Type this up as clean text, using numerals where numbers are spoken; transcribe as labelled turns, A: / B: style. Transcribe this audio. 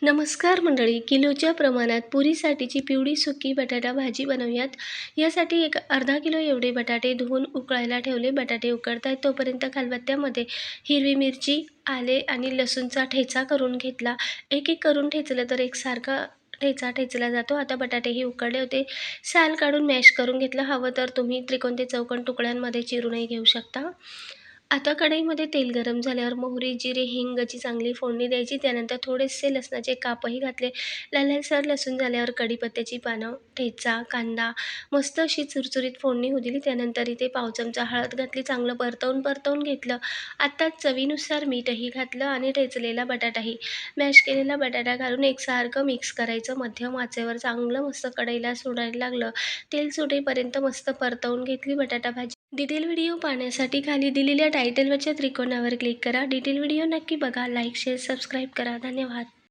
A: नमस्कार मंडळी, किलोच्या प्रमाणात पुरीसाठीची पिवळी सुकी बटाटा भाजी बनवूयात. यासाठी एक अर्धा किलो एवढे बटाटे धुवून उकळायला ठेवले. बटाटे उकळतायत तोपर्यंत खलबत्त्यामध्ये हिरवी मिरची, आले आणि लसूणचा ठेचा करून घेतला. एक एक करून ठेचलं तर एकसारखा ठेचा ठेचला जातो. आता बटाटेही उकडले होते, साल काढून मॅश करून घेतलं. हवं तर तुम्ही त्रिकोण ते चौकोन तुकड्यांमध्ये चिरूनही घेऊ शकता. आता कढईमध्ये तेल गरम झाल्यावर मोहरी, जिरे, हिंगची चांगली फोडणी द्यायची. त्यानंतर थोडेसे लसणाचे कापही घातले. लालसर लसूण झाल्यावर कढीपत्त्याची पानं, ठेचा, कांदा मस्त अशी चुरचुरीत फोडणी होऊ दिली. त्यानंतर इथे पाव चमचा हळद घातली. चांगलं परतवून घेतलं. आता चवीनुसार मीठही घातलं आणि ठेचलेला बटाटाही, मॅश केलेला बटाटा घालून एकसारखं मिक्स करायचं. मध्यम आचेवर चांगलं मस्त कढईला सोडायला लागलं. तेल सुटेपर्यंत मस्त परतवून घेतली बटाटा भाजी. डिटेल व्हिडिओ पाहण्यासाठी खाली दिलेल्या टायटलवरच्या त्रिकोणावर क्लिक करा. डिटेल व्हिडिओ नक्की बघा. लाईक, शेअर, सबस्क्राईब करा. धन्यवाद.